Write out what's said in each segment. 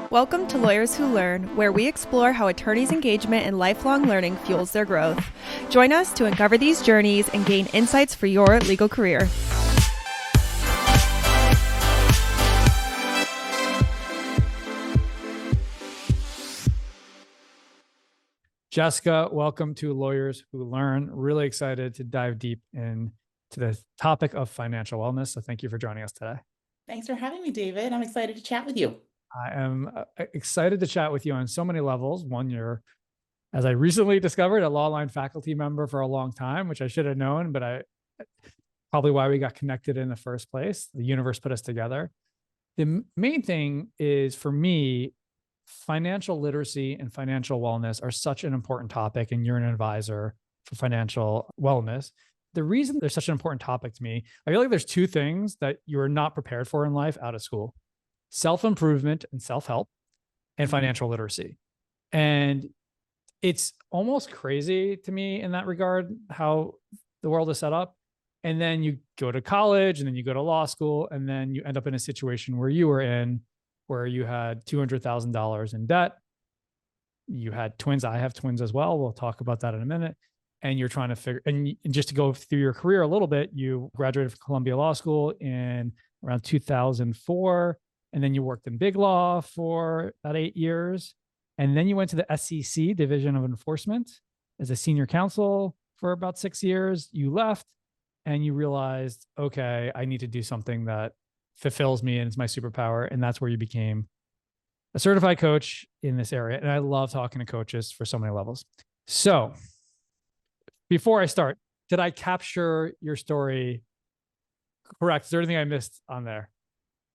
Welcome to Lawyers Who Learn, where we explore how attorneys' engagement and lifelong learning fuels their growth. Join us to uncover these journeys and gain insights for your legal career. Jessica, welcome to Lawyers Who Learn. Really excited to dive deep into the topic of financial wellness. So thank you for joining us today. Thanks for having me, David. I'm excited to chat with you. I am excited to chat with you on so many levels. One, you're, as I recently discovered, a Lawline faculty member for a long time, which I should have known, but probably why we got connected in the first place. The universe put us together. The main thing is, for me, financial literacy and financial wellness are such an important topic, and you're an advisor for financial wellness. The reason they're such an important topic to me, I feel like there's two things that you're not prepared for in life out of school: self-improvement and self-help, and financial literacy. And it's almost crazy to me in that regard, how the world is set up. And then you go to college, and then you go to law school, and then you end up in a situation where you were in, where you had $200,000 in debt. You had twins. I have twins as well. We'll talk about that in a minute. And you're trying to figure, and just to go through your career a little bit, you graduated from Columbia Law School in around 2004. And then you worked in big law for about 8 years. And then you went to the SEC Division of Enforcement as a senior counsel for about 6 years. You left and you realized, okay, I need to do something that fulfills me and it's my superpower. And that's where you became a certified coach in this area. And I love talking to coaches for so many levels. So before I start, did I capture your story correct? Is there anything I missed on there?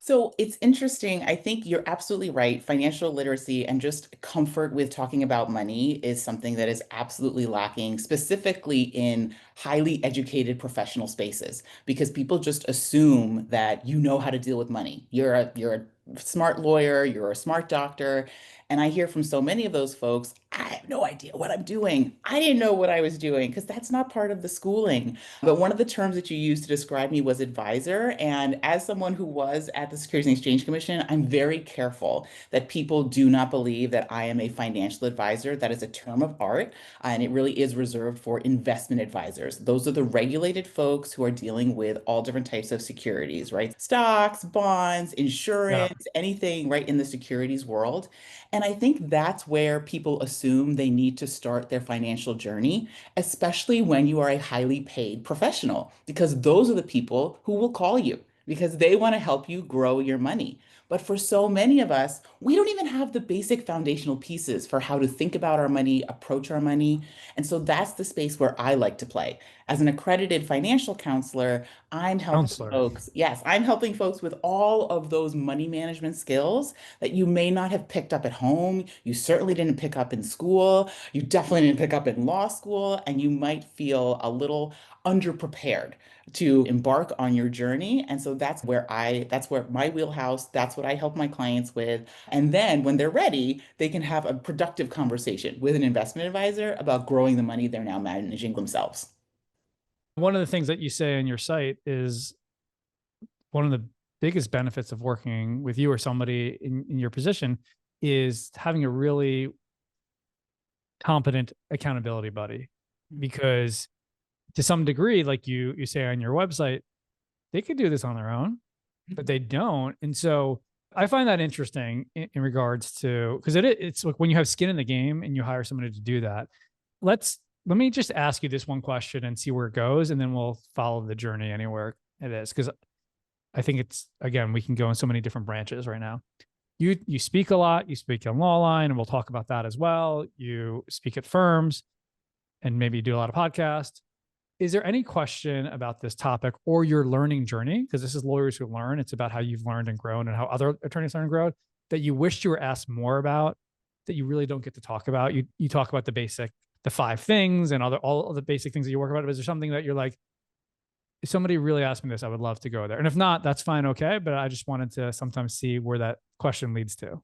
So it's interesting. I think you're absolutely right. Financial literacy and just comfort with talking about money is something that is absolutely lacking, specifically in highly educated professional spaces, because people just assume that you know how to deal with money. You're a smart lawyer, you're a smart doctor. And I hear from so many of those folks, I have no idea what I'm doing. I didn't know what I was doing because that's not part of the schooling. But one of the terms that you used to describe me was advisor. And as someone who was at the Securities and Exchange Commission, I'm very careful that people do not believe that I am a financial advisor. That is a term of art, and it really is reserved for investment advisors. Those are the regulated folks who are dealing with all different types of securities, right? Stocks, bonds, insurance, anything right in the securities world. And I think that's where people assume they need to start their financial journey, especially when you are a highly paid professional, because those are the people who will call you because they want to help you grow your money. But for so many of us, we don't even have the basic foundational pieces for how to think about our money, approach our money. And so that's the space where I like to play. As an accredited financial counselor, I'm helping Counselor. folks. Yes, I'm helping folks with all of those money management skills that you may not have picked up at home. You certainly didn't pick up in school. You definitely didn't pick up in law school, and you might feel a little underprepared to embark on your journey. And so that's where my wheelhouse, that's what I help my clients with. And then when they're ready, they can have a productive conversation with an investment advisor about growing the money they're now managing themselves. One of the things that you say on your site is one of the biggest benefits of working with you or somebody in your position is having a really competent accountability buddy. Because to some degree, like you say on your website, they could do this on their own, but they don't. And so I find that interesting in regards to, because it's like when you have skin in the game and you hire somebody to do that. Let me just ask you this one question and see where it goes, and then we'll follow the journey anywhere it is. Because I think it's, again, we can go in so many different branches right now. You speak a lot, you speak on Lawline, and we'll talk about that as well. You speak at firms and maybe do a lot of podcasts. Is there any question about this topic or your learning journey? Because this is Lawyers Who Learn. It's about how you've learned and grown and how other attorneys learn and grow, that you wished you were asked more about, that you really don't get to talk about. You talk about the 5 things and all of the basic things that you work about. But is there something that you're like, if somebody really asked me this, I would love to go there? And if not, that's fine. Okay. But I just wanted to sometimes see where that question leads to.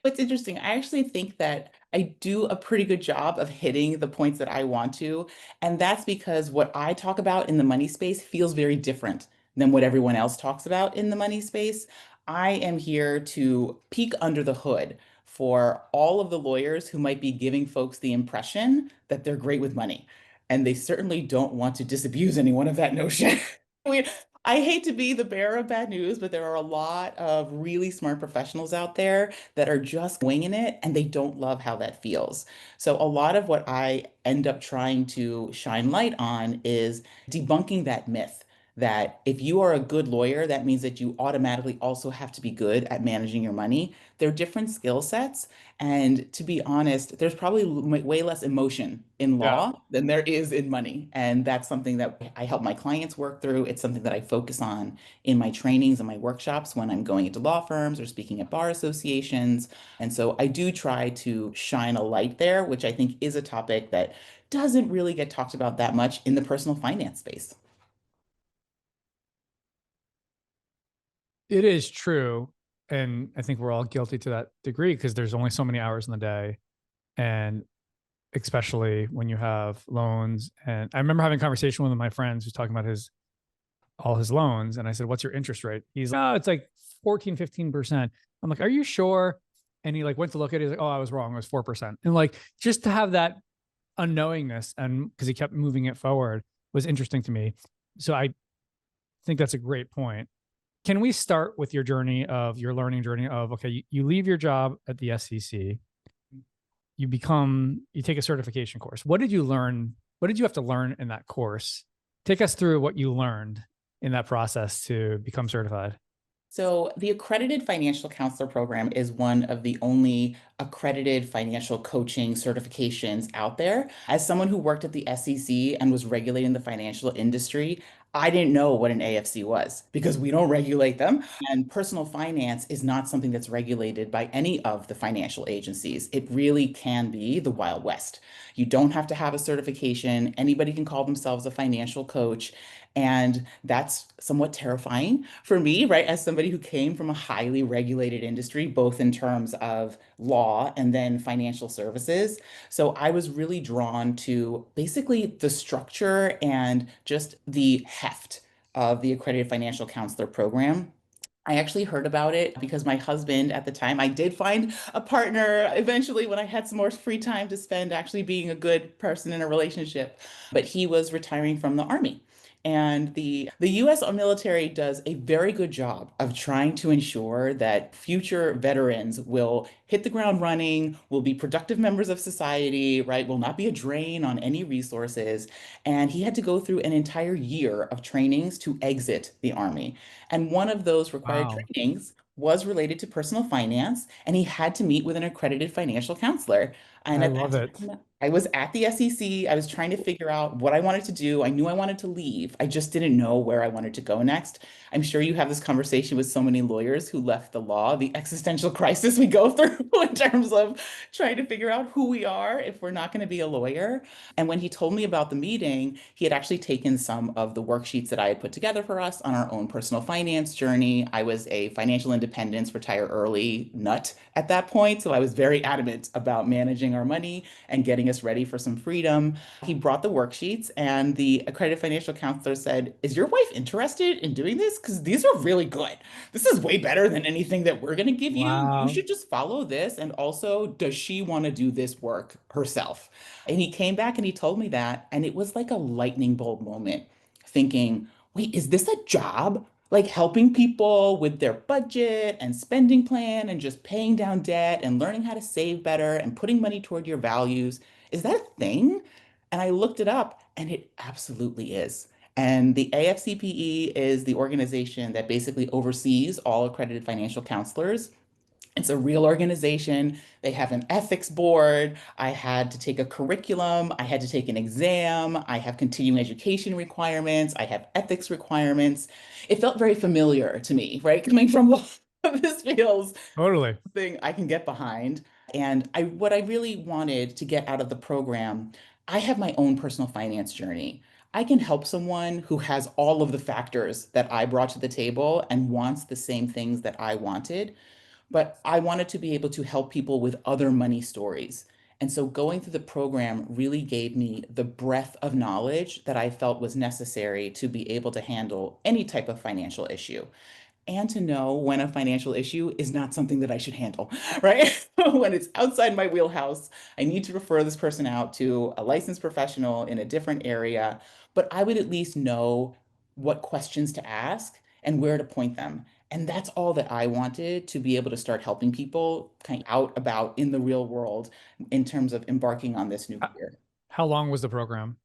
It's interesting. I actually think that I do a pretty good job of hitting the points that I want to. And that's because what I talk about in the money space feels very different than what everyone else talks about in the money space. I am here to peek under the hood for all of the lawyers who might be giving folks the impression that they're great with money. And they certainly don't want to disabuse anyone of that notion. we, I hate to be the bearer of bad news, but there are a lot of really smart professionals out there that are just winging it and they don't love how that feels. So, a lot of what I end up trying to shine light on is debunking that myth that if you are a good lawyer, that means that you automatically also have to be good at managing your money. They're different skill sets. And to be honest, there's probably way less emotion in Yeah. law than there is in money. And that's something that I help my clients work through. It's something that I focus on in my trainings and my workshops when I'm going into law firms or speaking at bar associations. And so I do try to shine a light there, which I think is a topic that doesn't really get talked about that much in the personal finance space. It is true. And I think we're all guilty to that degree because there's only so many hours in the day. And especially when you have loans. And I remember having a conversation with one of my friends who's talking about all his loans. And I said, what's your interest rate? He's like, oh, it's like 14, 15%. I'm like, are you sure? And he like went to look at it. He's like, oh, I was wrong. It was 4%. And like, just to have that unknowingness and because he kept moving it forward was interesting to me. So I think that's a great point. Can we start with your journey of your learning journey of, okay, you leave your job at the SEC, you take a certification course. What did you learn? What did you have to learn in that course? Take us through what you learned in that process to become certified. So, the Accredited Financial Counselor program is one of the only accredited financial coaching certifications out there. As someone who worked at the SEC and was regulating the financial industry, I didn't know what an AFC was because we don't regulate them. And personal finance is not something that's regulated by any of the financial agencies. It really can be the Wild West. You don't have to have a certification, anybody can call themselves a financial coach. And that's somewhat terrifying for me, right? As somebody who came from a highly regulated industry, both in terms of law and then financial services. So I was really drawn to basically the structure and just the heft of the Accredited Financial Counselor program. I actually heard about it because my husband at the time, I did find a partner eventually when I had some more free time to spend actually being a good person in a relationship, but he was retiring from the army. And the US military does a very good job of trying to ensure that future veterans will hit the ground running, will be productive members of society, right? Will not be a drain on any resources. And he had to go through an entire year of trainings to exit the army. And one of those required Wow. trainings was related to personal finance, and he had to meet with an accredited financial counselor. And I at love that it. time, I was at the SEC. I was trying to figure out what I wanted to do. I knew I wanted to leave. I just didn't know where I wanted to go next. I'm sure you have this conversation with so many lawyers who left the law, the existential crisis we go through in terms of trying to figure out who we are if we're not going to be a lawyer. And when he told me about the meeting, he had actually taken some of the worksheets that I had put together for us on our own personal finance journey. I was a financial independence, retire early nut at that point. So I was very adamant about managing our money and getting us ready for some freedom. He brought the worksheets, and the accredited financial counselor said, is your wife interested in doing this? Because these are really good. This is way better than anything that we're going to give you. You Wow. should just follow this. And also, does she want to do this work herself? And he came back and he told me that. And it was like a lightning bolt moment, thinking, wait, is this a job? Like helping people with their budget and spending plan and just paying down debt and learning how to save better and putting money toward your values. Is that a thing? And I looked it up and it absolutely is. And the AFCPE is the organization that basically oversees all accredited financial counselors. It's a real organization. They have an ethics board. I had to take a curriculum. I had to take an exam. I have continuing education requirements. I have ethics requirements. It felt very familiar to me, right? Coming from law, this feels Totally. thing I can get behind. And what I really wanted to get out of the program, I have my own personal finance journey. I can help someone who has all of the factors that I brought to the table and wants the same things that I wanted, but I wanted to be able to help people with other money stories. And so going through the program really gave me the breadth of knowledge that I felt was necessary to be able to handle any type of financial issue. and to know when a financial issue is not something that I should handle, right? When it's outside my wheelhouse, I need to refer this person out to a licensed professional in a different area, but I would at least know what questions to ask and where to point them. And that's all that I wanted to be able to start helping people kind of out about in the real world in terms of embarking on this new How, career. how long was the program?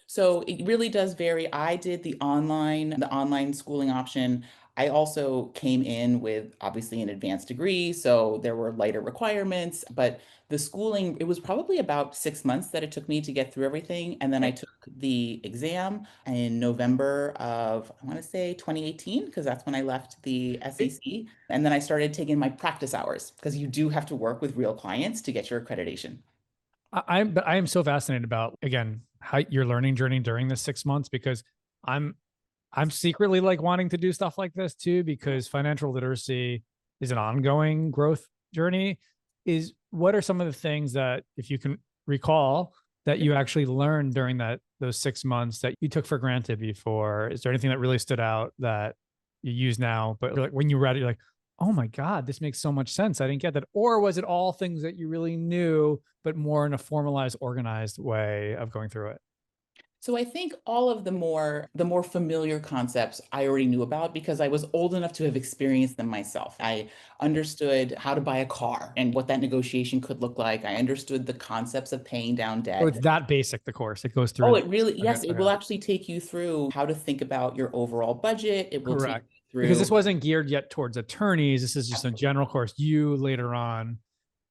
So it really does vary. I did the online schooling option. I also came in with obviously an advanced degree, so there were lighter requirements, but the schooling, it was probably about 6 months that it took me to get through everything. And then I Okay. took the exam in November of, I want to say 2018, because that's when I left the SEC. And then I started taking my practice hours because you do have to work with real clients to get your accreditation. But I am so fascinated about, again, how your learning journey during this 6 months, because I'm I'm secretly like wanting to do stuff like this too, because financial literacy is an ongoing growth journey. Is what are some of the things that, if you can recall, that you actually learned during those 6 months that you took for granted before? Is there anything that really stood out that you use now, but like when you read it, you're like, oh my God, this makes so much sense. I didn't get that. Or was it all things that you really knew, but more in a formalized, organized way of going through it? So I think all of the more familiar concepts I already knew about because I was old enough to have experienced them myself. I understood how to buy a car and what that negotiation could look like. I understood the concepts of paying down So debt. it's that basic, the course. It goes through Oh, that. it really, Okay. yes, it will Okay. actually take you through how to think about your overall budget. It will take Correct. you Because this through. wasn't geared yet towards attorneys. This is just a Absolutely. general course. You later on,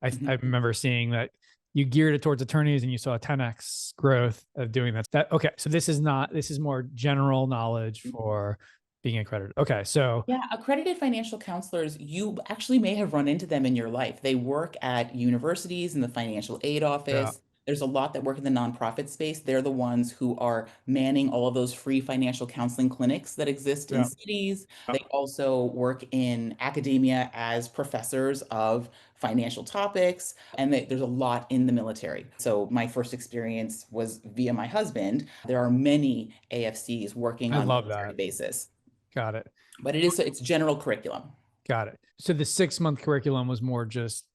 I Mhm. remember seeing that you geared it towards attorneys and you saw a 10x growth of doing that. Okay. So this is not, this is more general knowledge for being accredited. Okay. So Yeah, accredited financial counselors, you actually may have run into them in your life. They work at universities in the financial aid yeah, office. There's a lot that work in the nonprofit space. They're the ones who are manning all of those free financial counseling clinics that exist in yeah. cities. They also work in academia as professors of financial topics, and there's a lot in the military. So my first experience was via my husband. There are many AFCs working I on a love military that. basis, Got it. but it's general curriculum. Got it. So the 6 month curriculum was more just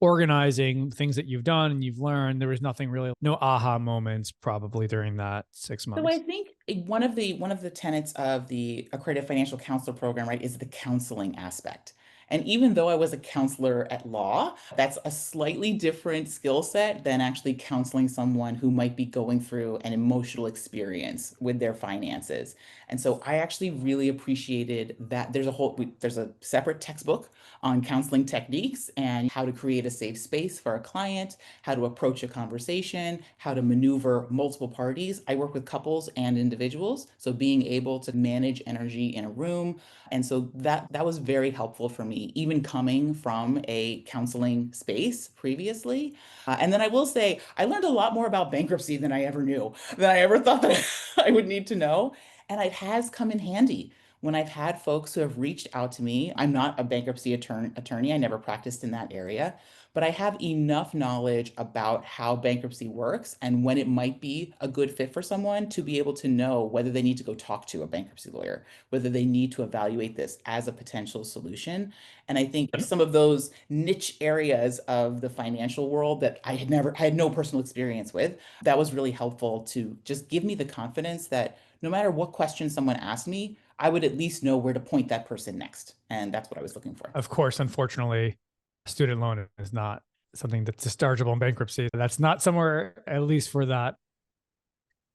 organizing things that you've done and you've learned. There was nothing really, no aha moments probably during that six So I months. think one of the tenets of the Accredited Financial Counselor program, right, is the counseling aspect. And even though I was a counselor at law, that's a slightly different skill set than actually counseling someone who might be going through an emotional experience with their finances. And so I actually really appreciated that there's a separate textbook on counseling techniques and how to create a safe space for a client, how to approach a conversation, how to maneuver multiple parties. I work with couples and individuals, so being able to manage energy in a room. And so that was very helpful for me, even coming from a counseling space previously. And then I will say, I learned a lot more about bankruptcy than I ever knew, than I ever thought that I would need to know. And it has come in handy when I've had folks who have reached out to me. I'm not a bankruptcy attorney, I never practiced in that area, but I have enough knowledge about how bankruptcy works and when it might be a good fit for someone to be able to know whether they need to go talk to a bankruptcy lawyer, whether they need to evaluate this as a potential solution. And I think some of those niche areas of the financial world that I had no personal experience with, that was really helpful to just give me the confidence that no matter what question someone asked me, I would at least know where to point that person next. And that's what I was looking for. Of course, unfortunately, student loan is not something that's dischargeable in bankruptcy. That's not somewhere, at least for that,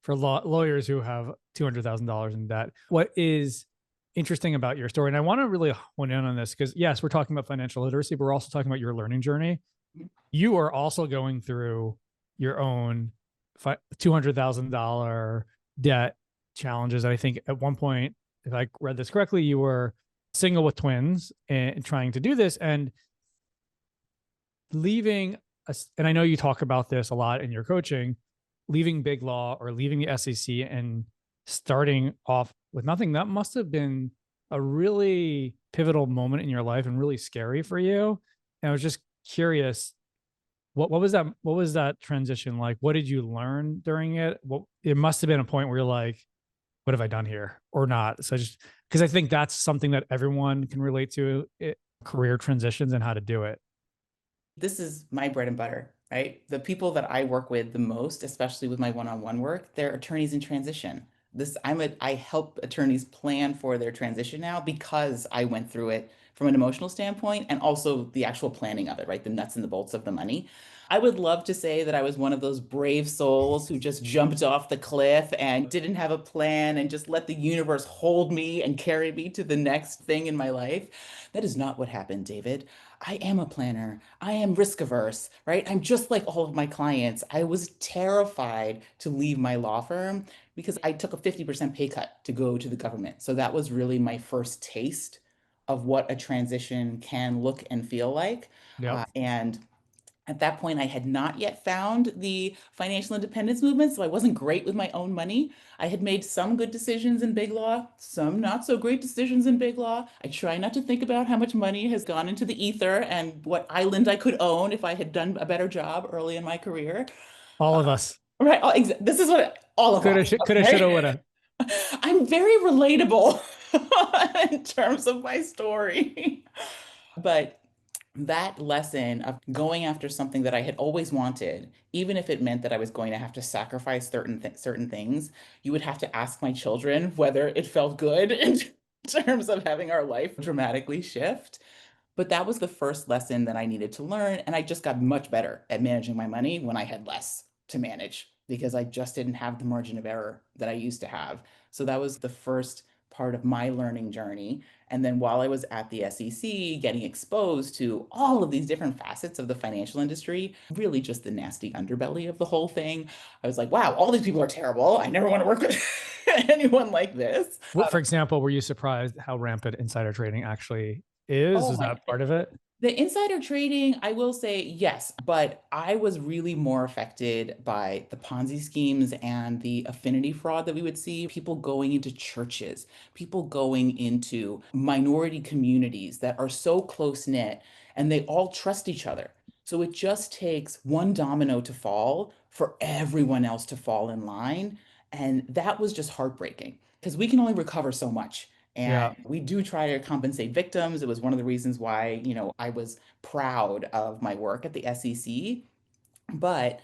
for lawyers who have $200,000 in debt. What is interesting about your story, and I want to really hone in on this because, yes, we're talking about financial literacy, but we're also talking about your learning journey. You are also going through your own $200,000 debt challenges. I think at one point, if I read this correctly, you were single with twins and trying to do this and leaving us. And I know you talk about this a lot in your coaching, leaving big law or leaving the SEC and starting off with nothing. That must have been a really pivotal moment in your life and really scary for you. And I was just curious, what was that? What was that transition like? What did you learn during it? What, it must have been a point where you're like, what have I done here or not? So just because I think that's something that everyone can relate to, career transitions and how to do it. This is my bread and butter, right? The people that I work with the most, especially with my one-on-one work, they're attorneys in transition. I help attorneys plan for their transition now because I went through it from an emotional standpoint and also the actual planning of it, right? The nuts and the bolts of the money. I would love to say that I was one of those brave souls who just jumped off the cliff and didn't have a plan and just let the universe hold me and carry me to the next thing in my life. That is not what happened, David. I am a planner. I am risk averse, right? I'm just like all of my clients. I was terrified to leave my law firm because I took a 50% pay cut to go to the government. So that was really my first taste of what a transition can look and feel like. Yep. And at that point, I had not yet found the financial independence movement, so I wasn't great with my own money. I had made some good decisions in big law, some not so great decisions in big law. I try not to think about how much money has gone into the ether and what island I could own if I had done a better job early in my career. All of us. Right, this is what all of us, Coulda, shoulda, okay? woulda. I'm very relatable in terms of my story. But that lesson of going after something that I had always wanted, even if it meant that I was going to have to sacrifice certain things, you would have to ask my children whether it felt good in terms of having our life dramatically shift. But that was the first lesson that I needed to learn. And I just got much better at managing my money when I had less to manage because I just didn't have the margin of error that I used to have. So that was the first part of my learning journey. And then while I was at the SEC, getting exposed to all of these different facets of the financial industry, really just the nasty underbelly of the whole thing, I was like, wow, all these people are terrible. I never want to work with anyone like this. What, for example, were you surprised how rampant insider trading actually is? Oh Is my that part of it? The insider trading, I will say yes, but I was really more affected by the Ponzi schemes and the affinity fraud that we would see. People going into churches, people going into minority communities that are so close knit and they all trust each other. So it just takes one domino to fall for everyone else to fall in line. And that was just heartbreaking because we can only recover so much. Yeah. And we do try to compensate victims. It was one of the reasons why, I was proud of my work at the SEC. But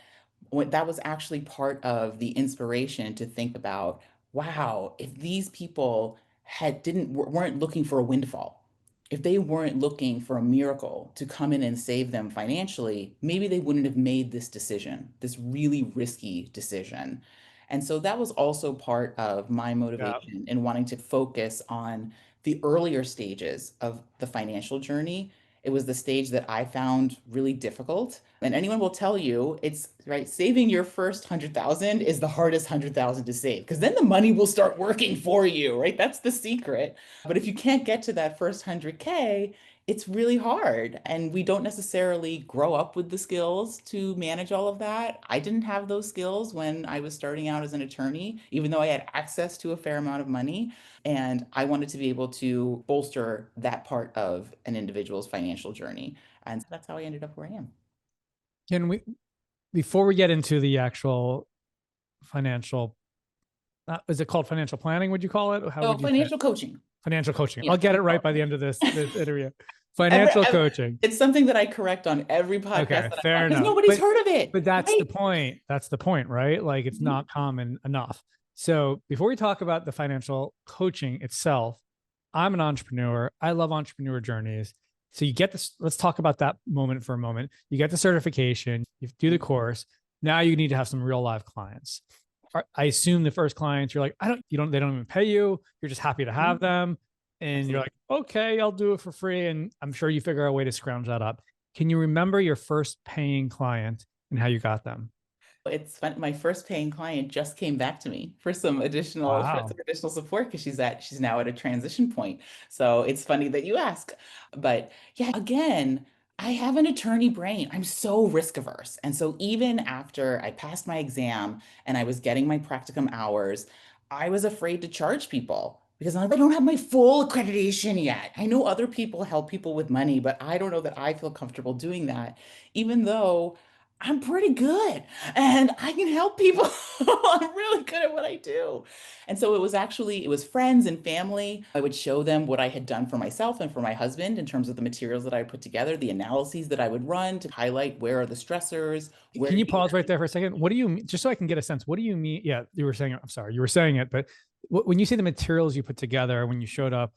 that was actually part of the inspiration to think about, wow, if these people weren't looking for a windfall, if they weren't looking for a miracle to come in and save them financially, maybe they wouldn't have made this decision, this really risky decision. And so that was also part of my Yeah. motivation in wanting to focus on the earlier stages of the financial journey. It was the stage that I found really difficult. And anyone will tell you it's right. Saving your first 100,000 is the hardest 100,000 to save because then the money will start working for you, right? That's the secret. But if you can't get to that first 100K, it's really hard. And we don't necessarily grow up with the skills to manage all of that. I didn't have those skills when I was starting out as an attorney, even though I had access to a fair amount of money. And I wanted to be able to bolster that part of an individual's financial journey. And so that's how I ended up where I am. Can we, before we get into the actual financial, is it called financial planning? Would you call it? How So would you say it? financial coaching. Financial coaching. Yeah. I'll get it right by the end of this interview. Financial coaching. It's something that I correct on every podcast Okay, that I'm fair on because enough. nobody's heard of it. But that's the Right? point. That's the point, right? Like it's not common enough. So before we talk about the financial coaching itself, I'm an entrepreneur. I love entrepreneur journeys. So you get this. Let's talk about that moment for a moment. You get the certification, you do the course. Now you need to have some real live clients. I assume the first clients, you're like, they don't even pay you. You're just happy to have them. And you're like, okay, I'll do it for free. And I'm sure you figure out a way to scrounge that up. Can you remember your first paying client and how you got them? It's fun. My first paying client just came back to me for some Wow. additional support because she's now at a transition point. So it's funny that you ask. But yeah, again, I have an attorney brain. I'm so risk averse. And so even after I passed my exam and I was getting my practicum hours, I was afraid to charge people because I'm like, I don't have my full accreditation yet. I know other people help people with money, but I don't know that I feel comfortable doing that, even though I'm pretty good and I can help people. I'm really good at what I do. And so it was friends and family. I would show them what I had done for myself and for my husband in terms of the materials that I put together, the analyses that I would run to highlight where are the stressors, where Can you do you pause right there for a second? What do you mean? Just so I can get a sense, what do you mean? Yeah, you were saying, I'm sorry, you were saying it, but when you say the materials you put together when you showed up,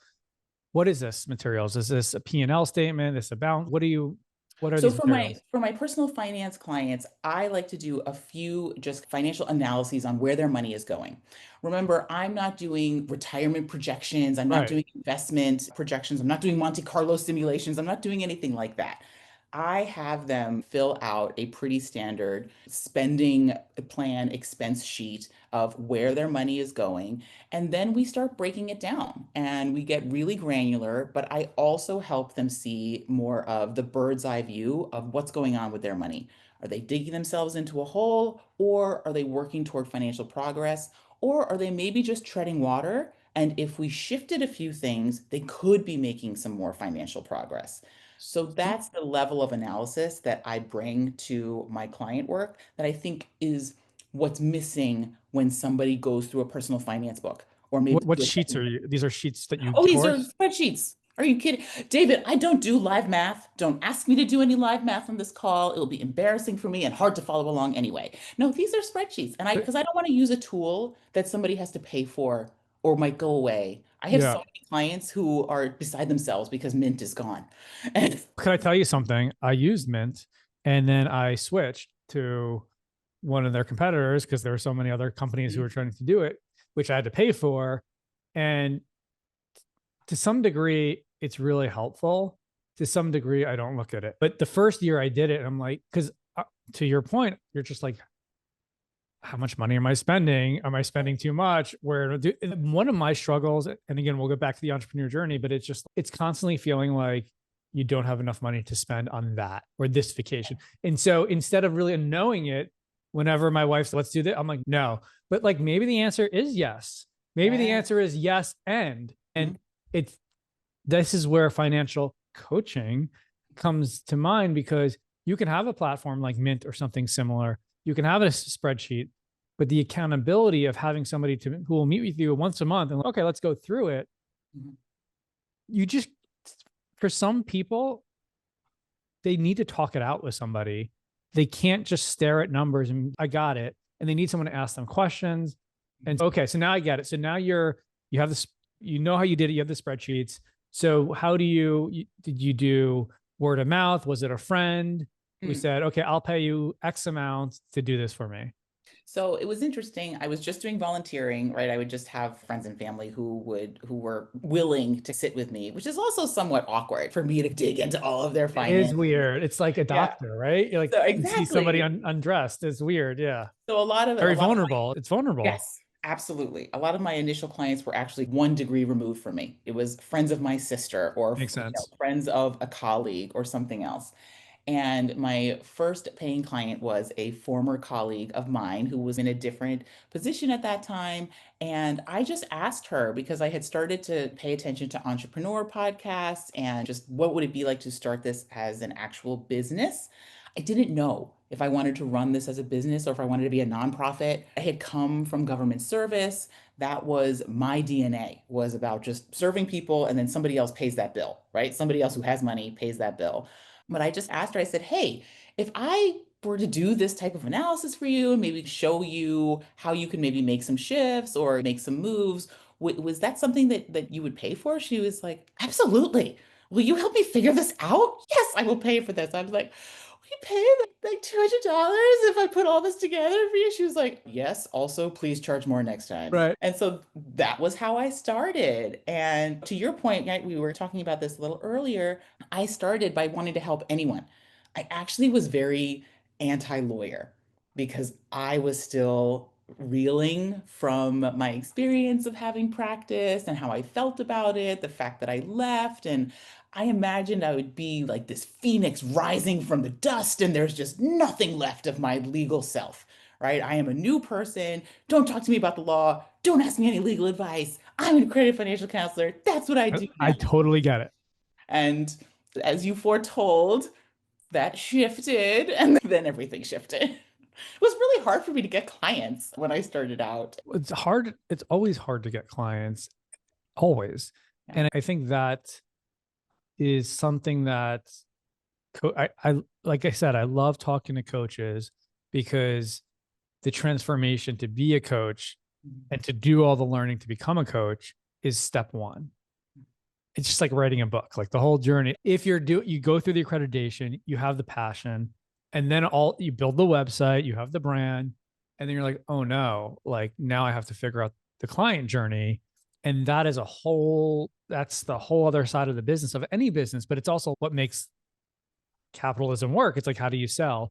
what is this materials? Is this a P&L statement? Is this a balance? What are So these for materials? my personal finance clients, I like to do a few just financial analyses on where their money is going. Remember, I'm not doing retirement projections, I'm not Right. doing investment projections, I'm not doing Monte Carlo simulations, I'm not doing anything like that. I have them fill out a pretty standard spending plan expense sheet of where their money is going. And then we start breaking it down and we get really granular. But I also help them see more of the bird's eye view of what's going on with their money. Are they digging themselves into a hole, or are they working toward financial progress? Or are they maybe just treading water? And if we shifted a few things, they could be making some more financial progress. So that's the level of analysis that I bring to my client work that I think is what's missing when somebody goes through a personal finance book or maybe What through a sheets checking are account. you? These are sheets that you Oh, these are source. spreadsheets. Are you kidding? David, I don't do live math. Don't ask me to do any live math on this call. It'll be embarrassing for me and hard to follow along anyway. No, these are spreadsheets. And because I don't want to use a tool that somebody has to pay for or might go away. I have so Yeah. many clients who are beside themselves because Mint is gone. And Could I tell you something? I used Mint and then I switched to one of their competitors because there were so many other companies who were trying to do it, which I had to pay for. And to some degree, it's really helpful. To some degree, I don't look at it. But the first year I did it, I'm like, because to your point, you're just like, how much money am I spending? Am I spending too much? Where do, one of my struggles, and again, we'll go back to the entrepreneur journey, but it's constantly feeling like you don't have enough money to spend on that or this vacation. And so instead of really knowing it, whenever my wife says, let's do that, I'm like, no. But like maybe the answer is yes. Maybe the yes. answer is yes. And Mhm. it's this is where financial coaching comes to mind because you can have a platform like Mint or something similar. You can have a spreadsheet, but the accountability of having somebody who will meet with you once a month and okay, let's go through it. Mhm. You just, for some people, they need to talk it out with somebody. They can't just stare at numbers and I got it. And they need someone to ask them questions. And okay, so now I get it. So now you have this, you know how you did it. You have the spreadsheets. So how did you do word of mouth? Was it a friend who Mm. said, okay, I'll pay you X amount to do this for me? So it was interesting. I was just doing volunteering, right? I would just have friends and family who were willing to sit with me, which is also somewhat awkward for me to dig into all of their It is finances. weird. It's like a Yeah. doctor, right? You're like, So you see somebody exactly. undressed. It's weird. Yeah. So a Very lot of vulnerable. It's vulnerable. yes, absolutely. A lot of my initial clients were actually one degree removed from me. It was friends of my sister or Makes sense. friends of a colleague or something else. And my first paying client was a former colleague of mine who was in a different position at that time. And I just asked her because I had started to pay attention to entrepreneur podcasts and just what would it be like to start this as an actual business. I didn't know if I wanted to run this as a business or if I wanted to be a nonprofit. I had come from government service. That was my DNA, was about just serving people and then somebody else pays that bill, right? Somebody else who has money pays that bill. But I just asked her, I said, hey, if I were to do this type of analysis for you and maybe show you how you can maybe make some shifts or make some moves, was that something that you would pay for? She was like, absolutely. Will you help me figure this out? Yes, I will pay for this. I was like, will you pay like $200 if I put all this together for you? She was like, yes, also please charge more next time. Right. And so that was how I started. And to your point, right, we were talking about this a little earlier. I started by wanting to help anyone. I actually was very anti-lawyer because I was still reeling from my experience of having practiced and how I felt about it, the fact that I left. And I imagined I would be like this phoenix rising from the dust, and there's just nothing left of my legal self, right? I am a new person. Don't talk to me about the law. Don't ask me any legal advice. I'm an accredited financial counselor. That's what I do I now. totally get it. And as you foretold, That shifted, and then everything shifted. It was really hard for me to get clients when I started out. It's hard. It's always hard to get clients, always. Yeah. And I think that is something that I like I said, I love talking to coaches because the transformation to be a coach and to do all the learning to become a coach is step one. It's just like writing a book, like the whole journey. If you go through the accreditation, you have the passion, and then you build the website, you have the brand, and then you're like, oh no, like now I have to figure out the client journey. And that's the whole other side of the business of any business, but it's also what makes capitalism work. It's like, how do you sell?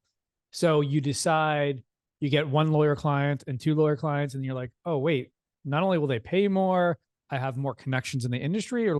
So you decide you get one lawyer client and two lawyer clients, and you're like, oh, wait, not only will they pay more, I have more connections in the industry, or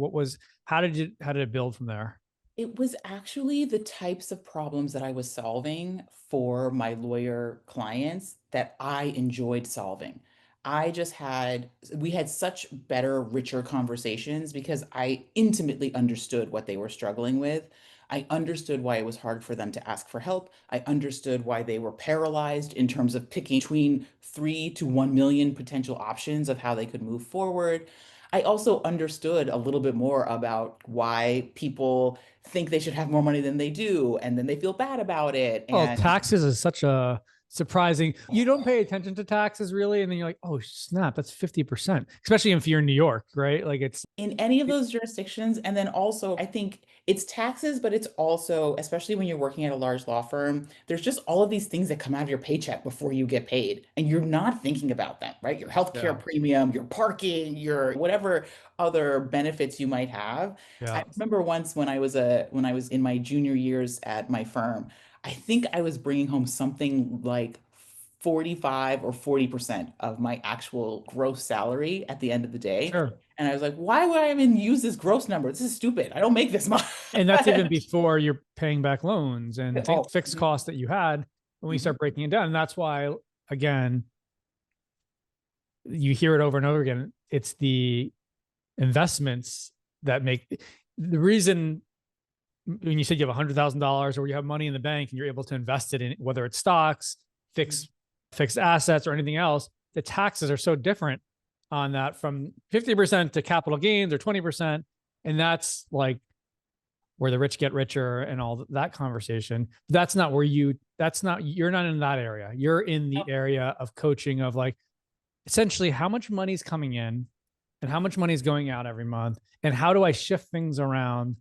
how did it build from there? It was actually the types of problems that I was solving for my lawyer clients that I enjoyed solving. We had such better, richer conversations because I intimately understood what they were struggling with. I understood why it was hard for them to ask for help. I understood why they were paralyzed in terms of picking between 3 to 1 million potential options of how they could move forward. I also understood a little bit more about why people think they should have more money than they do, and then they feel bad about it. Well, And taxes is such a surprising. You don't pay attention to taxes really, and then you're like, oh snap, that's 50%. Especially if you're in New York, right? Like it's in any of those jurisdictions, and then also, I think it's taxes, but it's also, especially when you're working at a large law firm, there's just all of these things that come out of your paycheck before you get paid, and you're not thinking about them, right? Your yeah, healthcare premium, your parking, your whatever other benefits you might have. I yeah. remember once when I was in my junior years at my firm, I think I was bringing home something like 45 or 40% of my actual gross salary at the end of the day. Sure. And I was like, why would I even use this gross number? This is stupid. I don't make this much. And that's even before you're paying back loans and Oh, fixed costs that you had when you mhm. start breaking it down. And that's why, again, you hear it over and over again. It's the investments that make the reason when you said you have $100,000 or you have money in the bank and you're able to invest it in whether it's stocks, fixed assets, or anything else, the taxes are so different on that from 50% to capital gains or 20%. And that's like where the rich get richer and all that conversation. That's not you're not in that area. You're in the area of coaching of like essentially how much money is coming in and how much money is going out every month. And how do I shift things around?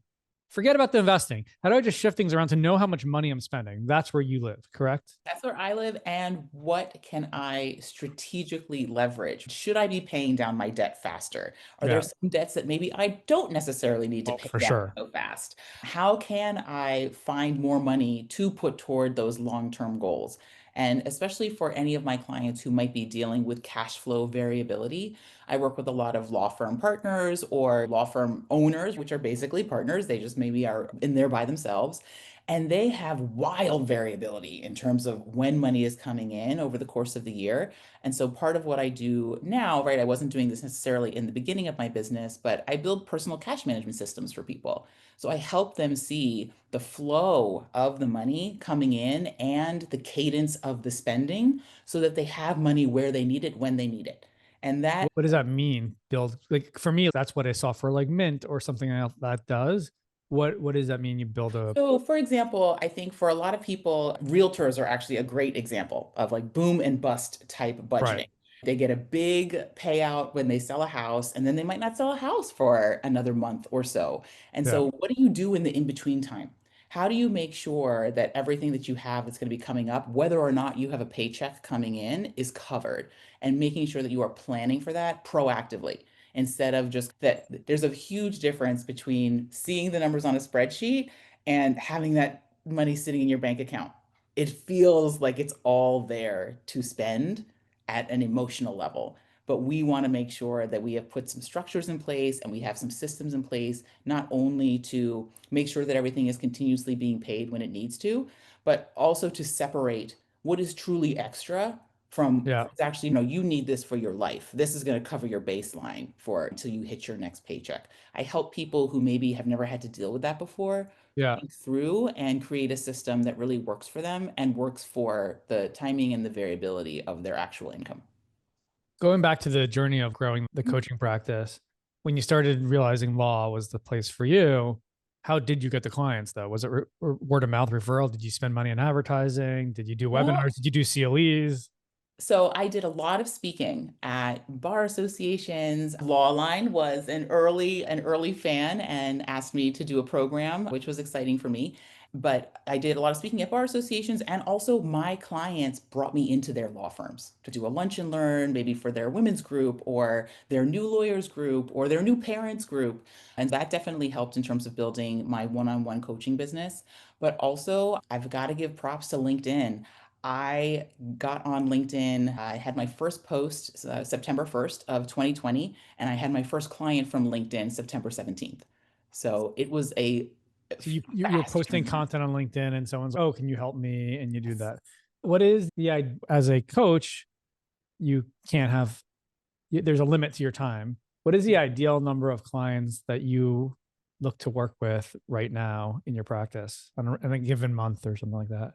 Forget about the investing. How do I just shift things around to know how much money I'm spending? That's where you live, correct? That's where I live. And what can I strategically leverage? Should I be paying down my debt faster? Are there Yeah. some debts that maybe I don't necessarily need to Oh, pay for down sure. so fast? How can I find more money to put toward those long-term goals? And especially for any of my clients who might be dealing with cash flow variability, I work with a lot of law firm partners or law firm owners, which are basically partners. They just maybe are in there by themselves. And they have wild variability in terms of when money is coming in over the course of the year. And so part of what I do now, right, I wasn't doing this necessarily in the beginning of my business, but I build personal cash management systems for people. So I help them see the flow of the money coming in and the cadence of the spending so that they have money where they need it when they need it. And that What does that mean? Build like for me, that's what I saw for like Mint or something else that does. What does that mean? You build a So, for example, I think for a lot of people, realtors are actually a great example of like boom and bust type right. budgeting. They get a big payout when they sell a house, and then they might not sell a house for another month or so. And Yeah. so, what do you do in the in-between time? How do you make sure that everything that you have that's going to be coming up, whether or not you have a paycheck coming in, is covered? And making sure that you are planning for that proactively instead of just that. There's a huge difference between seeing the numbers on a spreadsheet and having that money sitting in your bank account. It feels like it's all there to spend at an emotional level. But we want to make sure that we have put some structures in place and we have some systems in place, not only to make sure that everything is continuously being paid when it needs to, but also to separate what is truly extra from Yeah. what's actually, you need this for your life. This is going to cover your baseline for until you hit your next paycheck. I help people who maybe have never had to deal with that before Yeah. think through and create a system that really works for them and works for the timing and the variability of their actual income. Going back to the journey of growing the coaching practice, when you started realizing law was the place for you, how did you get the clients though? Was it word of mouth referral? Did you spend money on advertising? Did you do No. webinars? Did you do CLEs? So I did a lot of speaking at bar associations. Lawline was an early fan and asked me to do a program, which was exciting for me. But I did a lot of speaking at bar associations, and also my clients brought me into their law firms to do a lunch and learn, maybe for their women's group or their new lawyers group or their new parents group. And that definitely helped in terms of building my one-on-one coaching business. But also, I've got to give props to LinkedIn. I got on LinkedIn. I had my first post September 1st of 2020, and I had my first client from LinkedIn September 17th. So it was a So you're fast posting turnaround. content on LinkedIn and someone's, oh, can you help me? And you do that. What is as a coach, you can't have, there's a limit to your time. What is the ideal number of clients that you look to work with right now in your practice on a given month or something like that?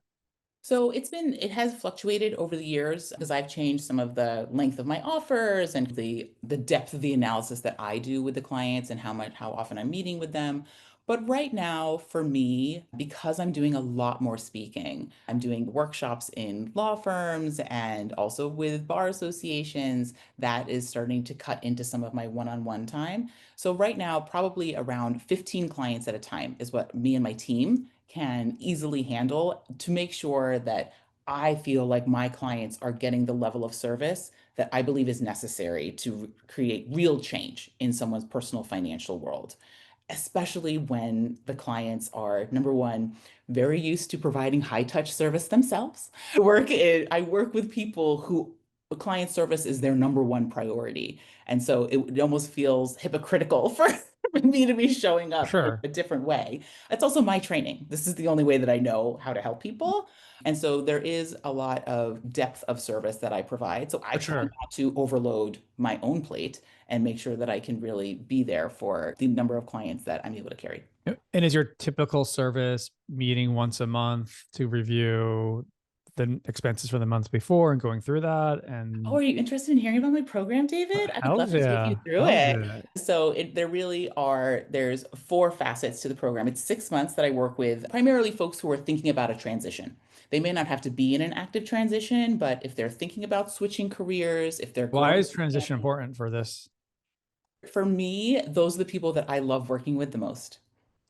So it has fluctuated over the years because I've changed some of the length of my offers and the depth of the analysis that I do with the clients and how often I'm meeting with them. But right now, for me, because I'm doing a lot more speaking, I'm doing workshops in law firms and also with bar associations, that is starting to cut into some of my one-on-one time. So right now, probably around 15 clients at a time is what me and my team can easily handle to make sure that I feel like my clients are getting the level of service that I believe is necessary to create real change in someone's personal financial world, especially when the clients are, number one, very used to providing high touch service themselves. I work with people who client service is their number one priority. And so it almost feels hypocritical for me to be showing up in Sure. a different way. That's also my training. This is the only way that I know how to help people. And so there is a lot of depth of service that I provide. So I For try sure. not to overload my own plate and make sure that I can really be there for the number of clients that I'm able to carry. And is your typical service meeting once a month to review the expenses for the month before and going through that? Oh, And are you interested in hearing about my program, David? I would love how's to take you yeah, through how's it. it? So there really there's four facets to the program. It's 6 months that I work with primarily folks who are thinking about a transition. They may not have to be in an active transition, but if they're thinking about switching careers, if they're Why growing, is transition important for this? for me, those are the people that I love working with the most.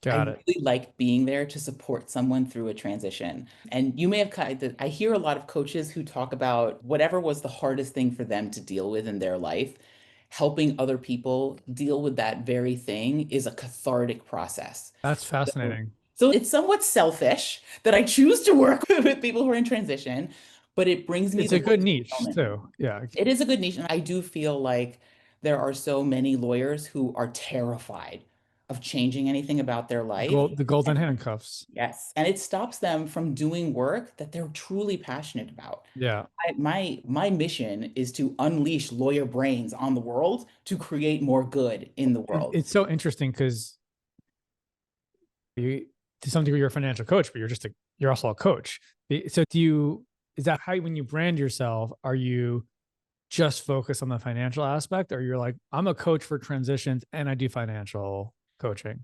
I Got it. really like being there to support someone through a transition. And you may have I hear a lot of coaches who talk about whatever was the hardest thing for them to deal with in their life. Helping other people deal with that very thing is a cathartic process. That's So, fascinating. so it's somewhat selfish that I choose to work with people who are in transition, but it brings me It's the a good most niche fulfillment. too. Yeah. It is a good niche, and I do feel like there are so many lawyers who are terrified of changing anything about their life. The golden handcuffs. Yes, and it stops them from doing work that they're truly passionate about. Yeah. My mission is to unleash lawyer brains on the world to create more good in the world. It's so interesting because you, to some degree, you're a financial coach, but you're also a coach. So is that how, when you brand yourself, are you just focus on the financial aspect, or you're like, I'm a coach for transitions and I do financial coaching?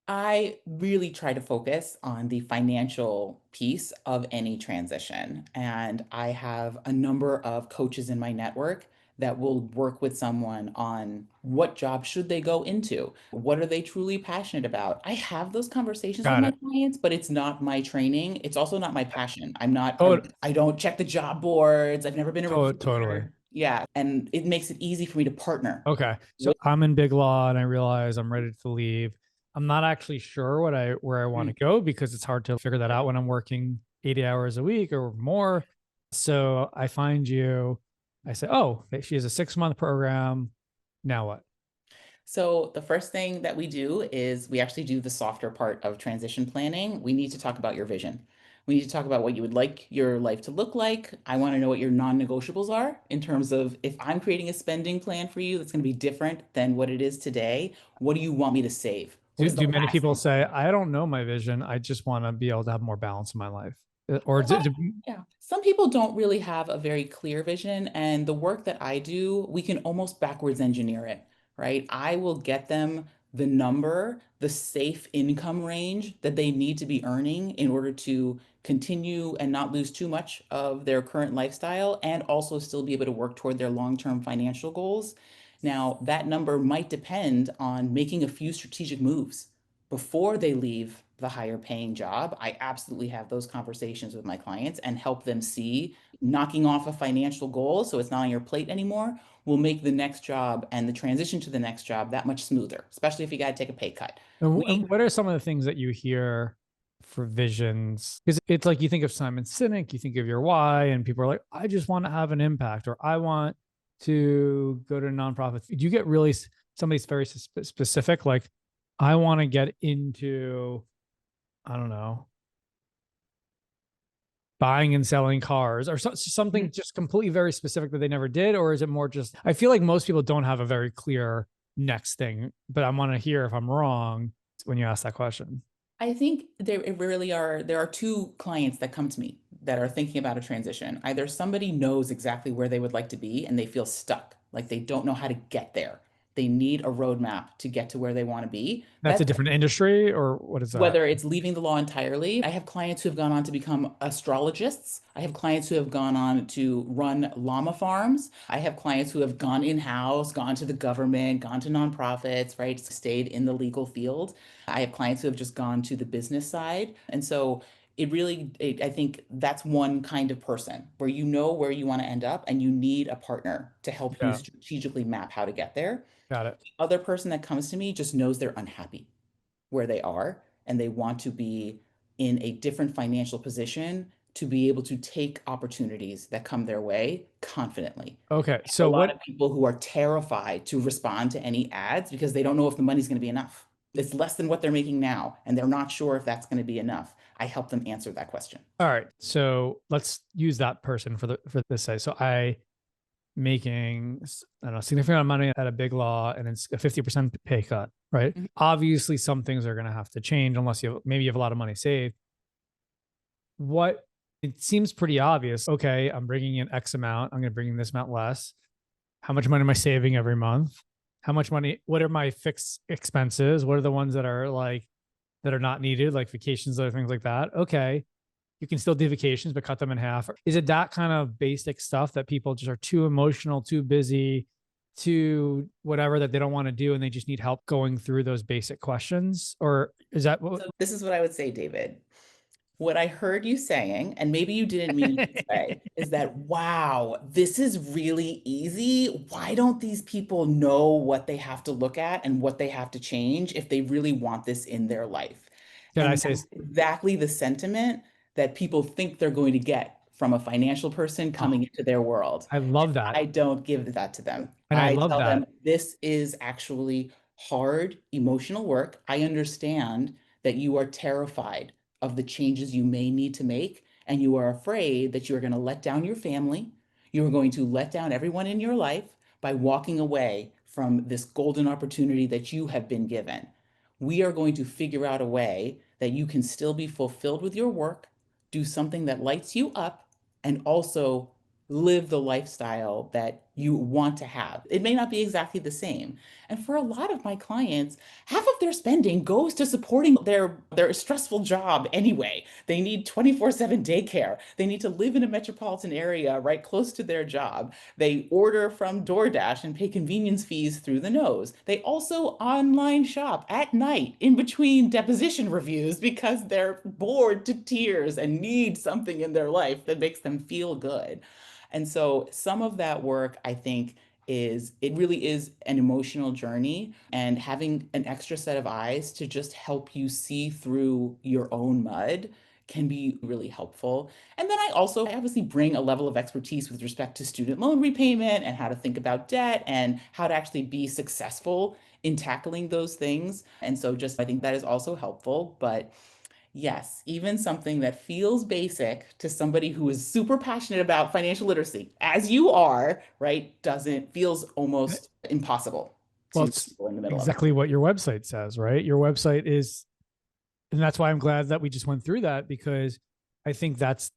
I really try to focus on the financial piece of any transition. And I have a number of coaches in my network that will work with someone on what job should they go into? What are they truly passionate about? I have those conversations with Got my it. clients, but it's not my training. It's also not my passion. Oh, I don't check the job boards. I've never been a totally. recruiter. Yeah. And it makes it easy for me to partner. Okay. So I'm in big law and I realize I'm ready to leave. I'm not actually sure where I want to go because it's hard to figure that out when I'm working 80 hours a week or more. So I find you, I say, oh, she has a 6 month program. Now what? So the first thing that we do is we actually do the softer part of transition planning. We need to talk about your vision. We need to talk about what you would like your life to look like. I want to know what your non-negotiables are in terms of if I'm creating a spending plan for you that's going to be different than what it is today, what do you want me to save was the Do many last people thing. say, I don't know my vision. I just want to be able to have more balance in my life? Or Yeah, some people don't really have a very clear vision, and the work that I do, we can almost backwards engineer it, right? I will get them the number, the safe income range that they need to be earning in order to continue and not lose too much of their current lifestyle and also still be able to work toward their long-term financial goals. Now, that number might depend on making a few strategic moves before they leave the higher paying job. I absolutely have those conversations with my clients and help them see knocking off a financial goal so it's not on your plate anymore will make the next job and the transition to the next job that much smoother, especially if you got to take a pay cut. and what are some of the things that you hear for visions? Because it's like you think of Simon Sinek, you think of your why, and people are like, I just want to have an impact, or I want to go to a nonprofit. Do you get really somebody's very specific, like, I want to get into, I don't know, buying and selling cars, or something just completely very specific that they never did? Or is it more just, I feel like most people don't have a very clear next thing, but I want to hear if I'm wrong when you ask that question. I think there are two clients that come to me that are thinking about a transition. Either somebody knows exactly where they would like to be and they feel stuck, like they don't know how to get there. They need a roadmap to get to where they want to be. That's a different industry, or what is that? Whether it's leaving the law entirely. I have clients who have gone on to become astrologists. I have clients who have gone on to run llama farms. I have clients who have gone in-house, gone to the government, gone to nonprofits, right? Stayed in the legal field. I have clients who have just gone to the business side. And so I think that's one kind of person where you know where you want to end up and you need a partner to help you Yeah, strategically map how to get there. got it. The other person that comes to me just knows they're unhappy where they are and they want to be in a different financial position to be able to take opportunities that come their way confidently. Okay, A so lot what? of people who are terrified to respond to any ads because they don't know if the money's going to be enough. It's less than what they're making now, and they're not sure if that's going to be enough. I help them answer that question. All right, so let's use that person for this say. So I making, I don't know, significant amount of money at a big law, and it's a 50% pay cut, right? Mhm. Obviously, some things are going to have to change unless maybe you have a lot of money saved. What, it seems pretty obvious. Okay, I'm bringing in X amount. I'm going to bring in this amount less. How much money am I saving every month? How much money? What are my fixed expenses? What are the ones that are like that are not needed, like vacations, other things like that? Okay, you can still do vacations, but cut them in half. Is it that kind of basic stuff that people just are too emotional, too busy, too whatever that they don't want to do, and they just need help going through those basic questions? Or is that what? So this is what I would say, David. What I heard you saying, and maybe you didn't mean it this way, is that, wow, this is really easy. Why don't these people know what they have to look at and what they have to change if they really want this in their life? Can I And say? that's exactly the sentiment that people think they're going to get from a financial person Oh, coming into their world. I love that, I don't give that to them. and I I love tell them that. this is actually hard emotional work. I understand that you are terrified of the changes you may need to make, and you are afraid that you are going to let down your family. You are going to let down everyone in your life by walking away from this golden opportunity that you have been given. We are going to figure out a way that you can still be fulfilled with your work, do something that lights you up, and also live the lifestyle that you want to have. It may not be exactly the same. And for a lot of my clients, half of their spending goes to supporting their stressful job anyway. They need 24/7 daycare. They need to live in a metropolitan area right close to their job. They order from DoorDash and pay convenience fees through the nose. They also online shop at night in between deposition reviews because they're bored to tears and need something in their life that makes them feel good. And so some of that work, I think, it really is an emotional journey, and having an extra set of eyes to just help you see through your own mud can be really helpful. And then I obviously bring a level of expertise with respect to student loan repayment and how to think about debt and how to actually be successful in tackling those things. And so just I think that is also helpful. But yes, even something that feels basic to somebody who is super passionate about financial literacy, as you are, right, doesn't feels almost impossible. Well, to it's people in the middle of it. exactly what your website says, right? Your website is, and that's why I'm glad that we just went through that, because I think that's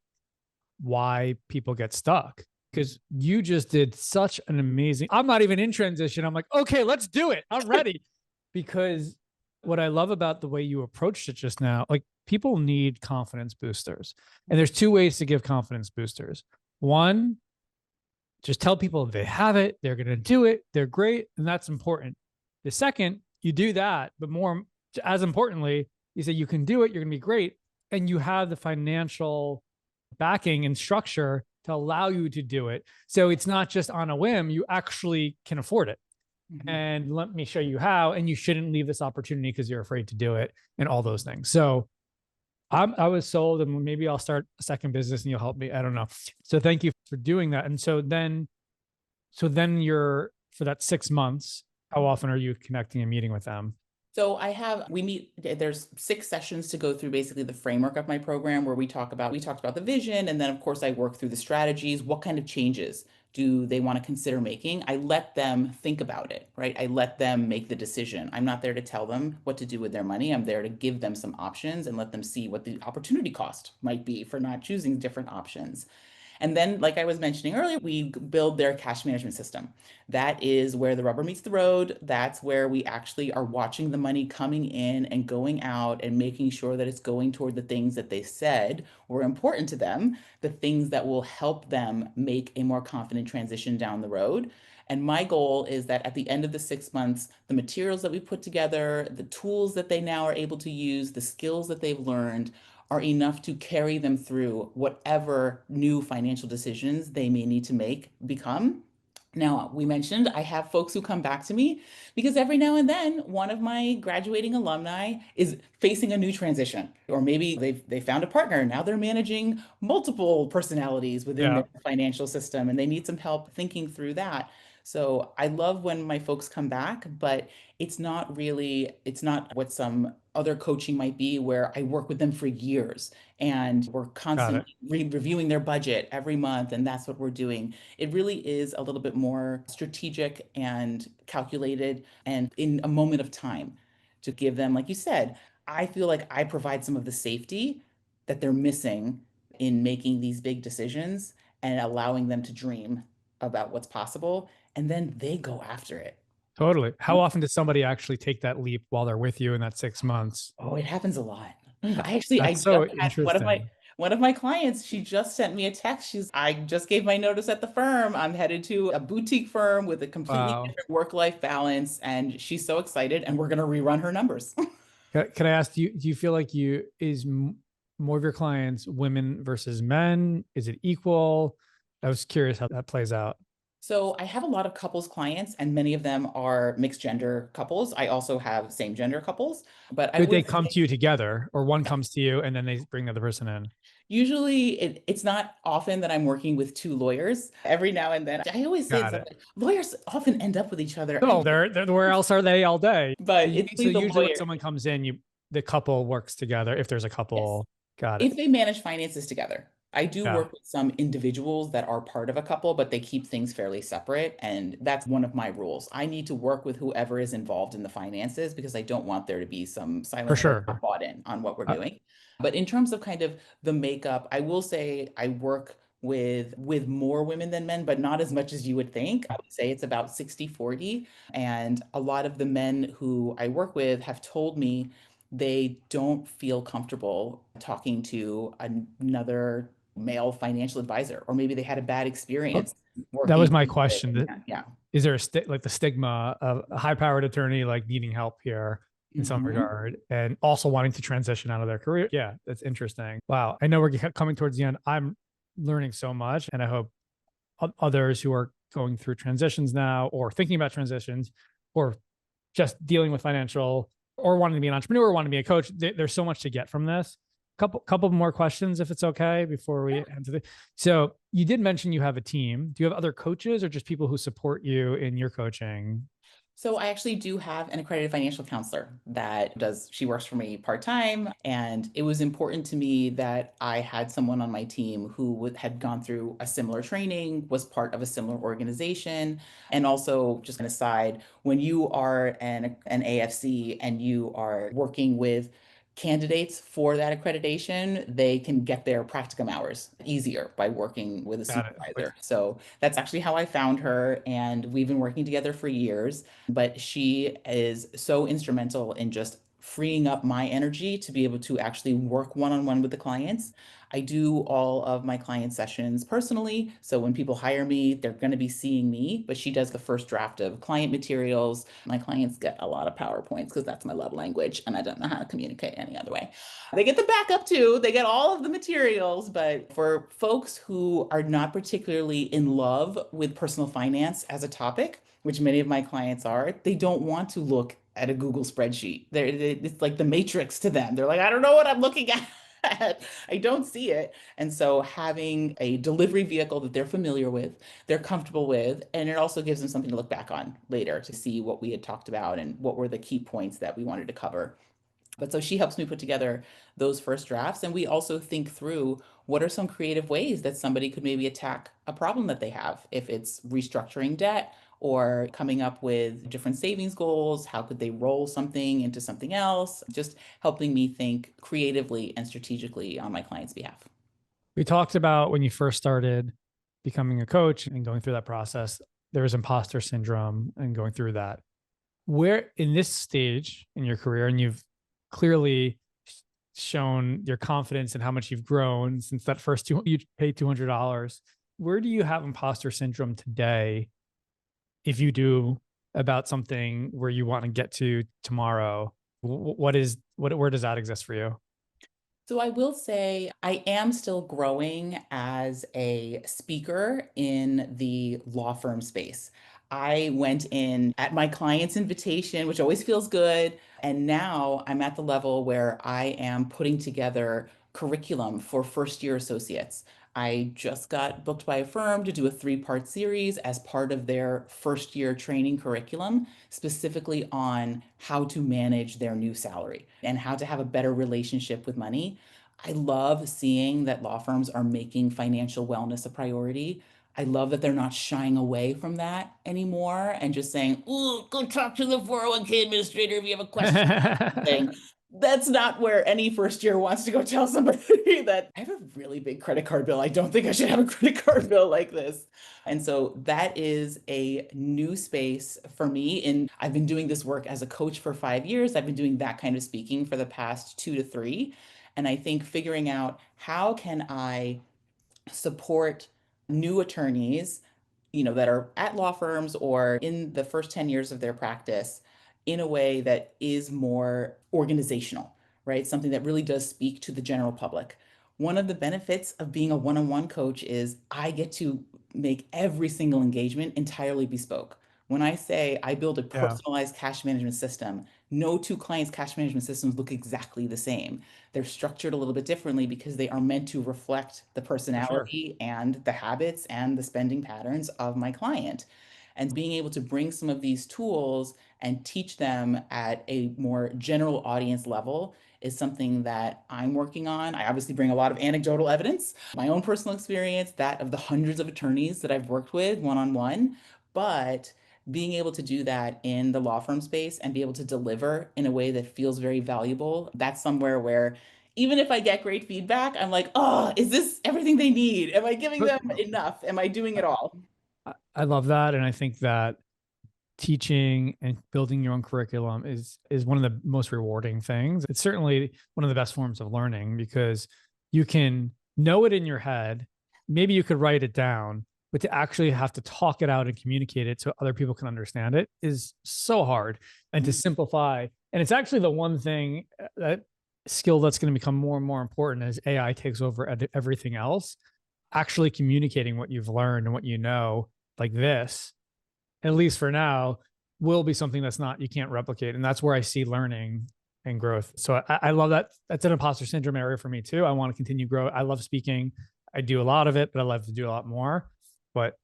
why people get stuck. Because you just did such an amazing, I'm not even in transition. I'm like, okay, let's do it. I'm ready. Because what I love about the way you approached it just now, like people need confidence boosters. And there's two ways to give confidence boosters. One, just tell people they have it, they're going to do it, they're great, and that's important. The second, you do that, but more as importantly, you say you can do it, you're going to be great, and you have the financial backing and structure to allow you to do it. So it's not just on a whim, you actually can afford it. Mhm. And let me show you how, and you shouldn't leave this opportunity because you're afraid to do it and all those things. So I was sold, and maybe I'll start a second business and you'll help me. I don't know. So thank you for doing that. And so then you're, for that 6 months, how often are you connecting and meeting with them? So we meet, there's 6 sessions to go through basically the framework of my program where we talked about the vision. And then of course I work through the strategies. What kind of changes do they want to consider making? I let them think about it, right? I let them make the decision. I'm not there to tell them what to do with their money. I'm there to give them some options and let them see what the opportunity cost might be for not choosing different options. And then, like I was mentioning earlier, we build their cash management system. That is where the rubber meets the road. That's where we actually are watching the money coming in and going out and making sure that it's going toward the things that they said were important to them, the things that will help them make a more confident transition down the road. And my goal is that at the end of the 6 months, the materials that we put together, the tools that they now are able to use, the skills that they've learned are enough to carry them through whatever new financial decisions they may need to make become. Now, we mentioned I have folks who come back to me because every now and then one of my graduating alumni is facing a new transition, or maybe they found a partner and now they're managing multiple personalities within Yeah, their financial system and they need some help thinking through that. So I love when my folks come back, but it's not what some other coaching might be where I work with them for years and we're got it. constantly reviewing their budget every month and that's what we're doing. It really is a little bit more strategic and calculated and in a moment of time to give them, like you said, I feel like I provide some of the safety that they're missing in making these big decisions and allowing them to dream about what's possible. And then they go after it. Totally. How often does somebody actually take that leap while they're with you in that 6 months? Oh, it happens a lot. I That's just so had interesting. one of my clients, she just sent me a text. I just gave my notice at the firm. I'm headed to a boutique firm with a completely Wow. different work-life balance, and she's so excited, and we're going to rerun her numbers. Can I ask, do you feel like more of your clients women versus men? Is it equal? I was curious how that plays out. So I have a lot of couples clients, and many of them are mixed gender couples. I also have same gender couples, but I But would they come to you together, or one comes to you and then they bring the other person in. usually it's not often that I'm working with two lawyers. Every now and then, I always say Got it's it. like lawyers often end up with each other. No, they're where else are they all day? But it's So the usually when lawyer. someone comes in, the couple works together if there's a Yes. couple. Got it. If they manage finances together. I do Yeah, work with some individuals that are part of a couple, but they keep things fairly separate. And that's one of my rules. I need to work with whoever is involved in the finances because I don't want there to be some for silent voice sure. bought in on what we're Uh, doing. But in terms of kind of the makeup, I will say I work with more women than men, but not as much as you would think. I would say it's about 60-40. And a lot of the men who I work with have told me they don't feel comfortable talking to another male financial advisor, or maybe they had a bad uh, experience that was working my with. question. Yeah. Is there like the stigma of a high-powered attorney like needing help here in some Mhm. regard, and also wanting to transition out of their career? Yeah, that's interesting. Wow, I know we're coming towards the end. I'm learning so much, and I hope others who are going through transitions now, or thinking about transitions, or just dealing with financial, or wanting to be an entrepreneur, or wanting to be a coach. There's so much to get from this. Couple more questions, if it's okay, before we enter the. So you did mention you have a team. Do you have other coaches, or just people who support you in your coaching? So I actually do have an accredited financial counselor she works for me part-time. And it was important to me that I had someone on my team who had gone through a similar training, was part of a similar organization. And also, just an aside, when you are an AFC and you are working with candidates for that accreditation, they can get their practicum hours easier by working with a Got it. supervisor. So that's actually how I found her. And we've been working together for years, but she is so instrumental in just freeing up my energy to be able to actually work one-on-one with the clients. I do all of my client sessions personally. So when people hire me, they're going to be seeing me, but she does the first draft of client materials. My clients get a lot of PowerPoints because that's my love language and I don't know how to communicate any other way. They get the backup too. They get all of the materials, but for folks who are not particularly in love with personal finance as a topic, which many of my clients are, they don't want to look at a Google spreadsheet. It's like the matrix to them. They're like, I don't know what I'm looking at. I don't see it. And so having a delivery vehicle that they're familiar with, they're comfortable with, and it also gives them something to look back on later to see what we had talked about and what were the key points that we wanted to cover. But so she helps me put together those first drafts. And we also think through what are some creative ways that somebody could maybe attack a problem that they have. If it's restructuring debt or coming up with different savings goals, how could they roll something into something else? Just helping me think creatively and strategically on my client's behalf. We talked about when you first started becoming a coach and going through that process, there was imposter syndrome and going through that. Where in this stage in your career, and you've clearly shown your confidence and how much you've grown since that first you paid $200, where do you have imposter syndrome today? If you do, about something where you want to get to tomorrow, where does that exist for you? So I will say I am still growing as a speaker in the law firm space. I went in at my client's invitation, which always feels good. And now I'm at the level where I am putting together curriculum for first year associates. I just got booked by a firm to do a 3-part series as part of their first year training curriculum, specifically on how to manage their new salary and how to have a better relationship with money. I love seeing that law firms are making financial wellness a priority. I love that they're not shying away from that anymore and just saying, "Ooh, go talk to the 401k administrator if you have a question." Thing. That's not where any first year wants to go tell somebody that I have a really big credit card bill. I don't think I should have a credit card bill like this. And so that is a new space for me. And I've been doing this work as a coach for 5 years. I've been doing that kind of speaking for the past 2 to 3. And I think figuring out how can I support new attorneys, that are at law firms or in the first 10 years of their practice in a way that is more organizational, right? Something that really does speak to the general public. One of the benefits of being a one-on-one coach is I get to make every single engagement entirely bespoke. When I say I build a Yeah, personalized cash management system, no two clients' cash management systems look exactly the same. They're structured a little bit differently because they are meant to reflect the for sure. personality and the habits and the spending patterns of my client. And being able to bring some of these tools and teach them at a more general audience level is something that I'm working on. I obviously bring a lot of anecdotal evidence, my own personal experience, that of the hundreds of attorneys that I've worked with one-on-one, but being able to do that in the law firm space and be able to deliver in a way that feels very valuable, that's somewhere where even if I get great feedback, I'm like, oh, is this everything they need? Am I giving But them enough? Am I doing it all? I love that, and I think that teaching and building your own curriculum is one of the most rewarding things. It's certainly one of the best forms of learning because you can know it in your head. Maybe you could write it down, but to actually have to talk it out and communicate it so other people can understand it is so hard. And to simplify, and it's actually the one thing that skill that's going to become more and more important as AI takes over everything else. Actually communicating what you've learned and what you know, like this, at least for now, will be something that's not, you can't replicate. And that's where I see learning and growth. So I love that. That's an imposter syndrome area for me too. I want to continue grow. I love speaking. I do a lot of it, but I love to do a lot more. But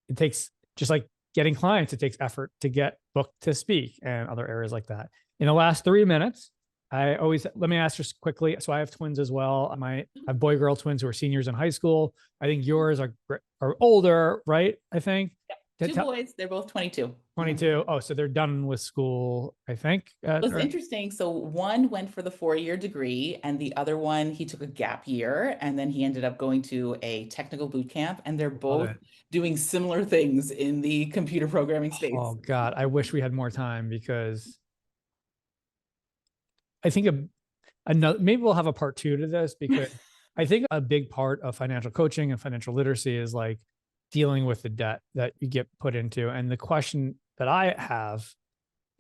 it takes, just like getting clients, it takes effort to get booked to speak and other areas like that. In the last 3 minutes, let me ask just quickly. So I have twins as well. I have boy girl twins who are seniors in high school. I think yours are older, right? I think. Two boys, they're both 22. 22. Oh, so they're done with school, I think. It was interesting. So one went for the 4-year degree, and the other one, he took a gap year, and then he ended up going to a technical boot camp, and they're both doing similar things in the computer programming space. Oh God, I wish we had more time, because I think another, maybe we'll have a part 2 to this, because I think a big part of financial coaching and financial literacy is like dealing with the debt that you get put into. And the question that I have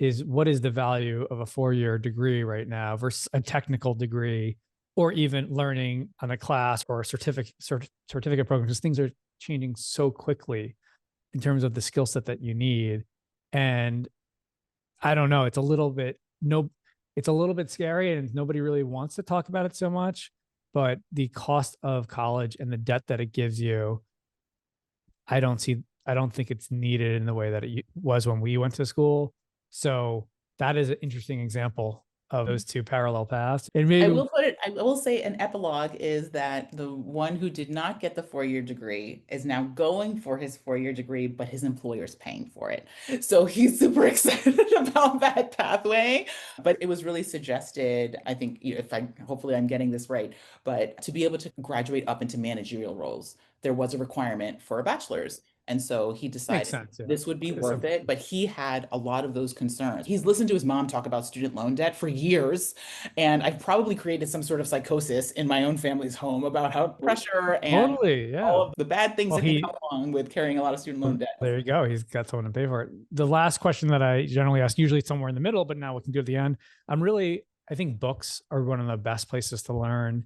is, what is the value of a 4-year degree right now versus a technical degree, or even learning on a class or a certificate program? Because things are changing so quickly in terms of the skill set that you need. And I don't know, it's a little bit scary, and nobody really wants to talk about it so much, but the cost of college and the debt that it gives you, I don't think it's needed in the way that it was when we went to school. So that is an interesting example of those two parallel paths. And maybe I will say an epilogue is that the one who did not get the 4-year degree is now going for his 4-year degree, but his employer's paying for it. So he's super excited about that pathway. But it was really suggested, I think, hopefully I'm getting this right, but to be able to graduate up into managerial roles, there was a requirement for a bachelor's. And so he decided this would be worth it, but he had a lot of those concerns. He's listened to his mom talk about student loan debt for years, and I've probably created some sort of psychosis in my own family's home about how pressure and all of the bad things that can come along with carrying a lot of student loan debt. There you go. He's got someone to pay for it. The last question that I generally ask, usually somewhere in the middle, but now we can do at the end. I think books are one of the best places to learn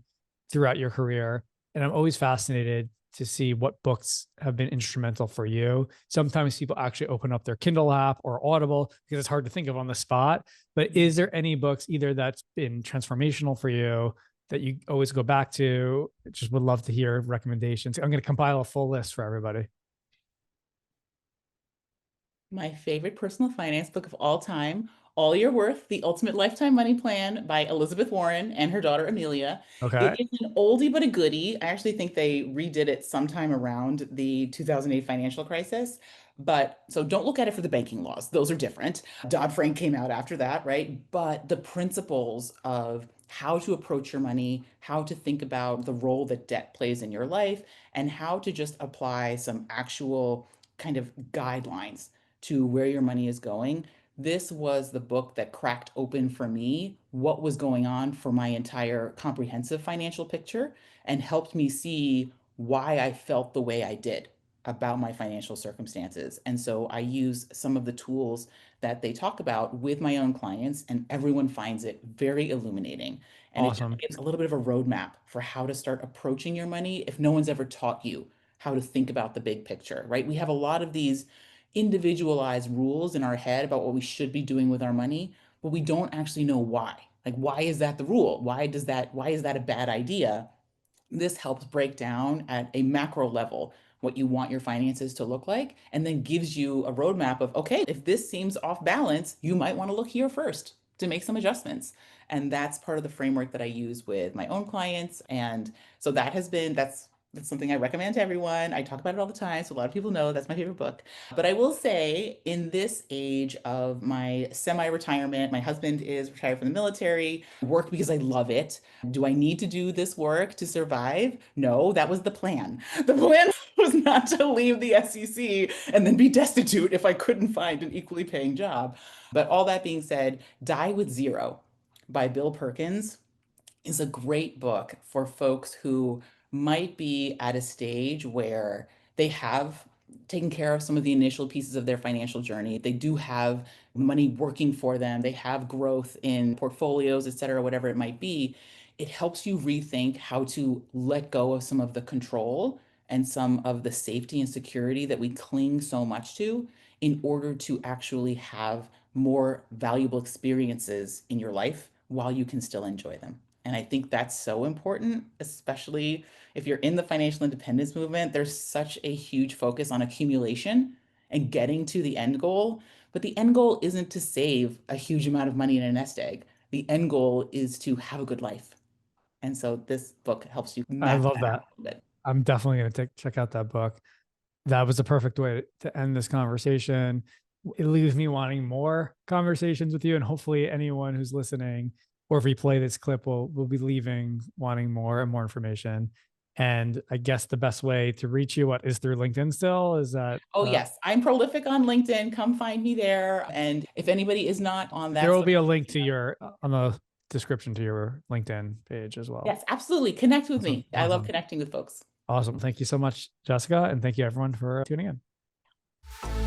throughout your career. And I'm always fascinated to see what books have been instrumental for you. Sometimes people actually open up their Kindle app or Audible, because it's hard to think of on the spot. But is there any books either that's been transformational for you that you always go back to? Just would love to hear recommendations. I'm going to compile a full list for everybody. My favorite personal finance book of all time, All Your Worth, The Ultimate Lifetime Money Plan by Elizabeth Warren and her daughter Amelia. Okay. It is an oldie but a goodie. I actually think they redid it sometime around the 2008 financial crisis. But so don't look at it for the banking laws. Those are different. Dodd-Frank came out after that, right? But the principles of how to approach your money, how to think about the role that debt plays in your life, and how to just apply some actual kind of guidelines to where your money is going. This was the book that cracked open for me what was going on for my entire comprehensive financial picture, and helped me see why I felt the way I did about my financial circumstances. And so I use some of the tools that they talk about with my own clients, and everyone finds it very illuminating. And Awesome. It gives a little bit of a roadmap for how to start approaching your money if no one's ever taught you how to think about the big picture, right? We have a lot of these individualized rules in our head about what we should be doing with our money, but we don't actually know why. Like, why is that the rule? Why is that a bad idea? This helps break down at a macro level what you want your finances to look like, and then gives you a roadmap of, okay, if this seems off balance, you might want to look here first to make some adjustments. And that's part of the framework that I use with my own clients. And so that's something I recommend to everyone. I talk about it all the time, so a lot of people know that's my favorite book. But I will say, in this age of my semi-retirement, my husband is retired from the military, I work because I love it. Do I need to do this work to survive? No, that was the plan. The plan was not to leave the SEC and then be destitute if I couldn't find an equally paying job. But all that being said, Die with Zero by Bill Perkins is a great book for folks who might be at a stage where they have taken care of some of the initial pieces of their financial journey. They do have money working for them. They have growth in portfolios, et cetera, whatever it might be. It helps you rethink how to let go of some of the control and some of the safety and security that we cling so much to, in order to actually have more valuable experiences in your life while you can still enjoy them. And I think that's so important, especially if you're in the financial independence movement. There's such a huge focus on accumulation and getting to the end goal. But the end goal isn't to save a huge amount of money in a nest egg. The end goal is to have a good life. And so this book helps you I map love that that. out a bit. I'm definitely going to check out that book. That was the perfect way to end this conversation. It leaves me wanting more conversations with you, and hopefully anyone who's listening, or if we play this clip, will be leaving wanting more and more information. And I guess the best way to reach you, what, is through LinkedIn still? Is that? Oh, yes. I'm prolific on LinkedIn. Come find me there. And if anybody is not on that, There will be a link to your on the description to your LinkedIn page as well. Yes, absolutely. Connect with Awesome. me. I love Awesome. connecting with folks. Awesome. Thank you so much, Jessica. And thank you everyone for tuning in.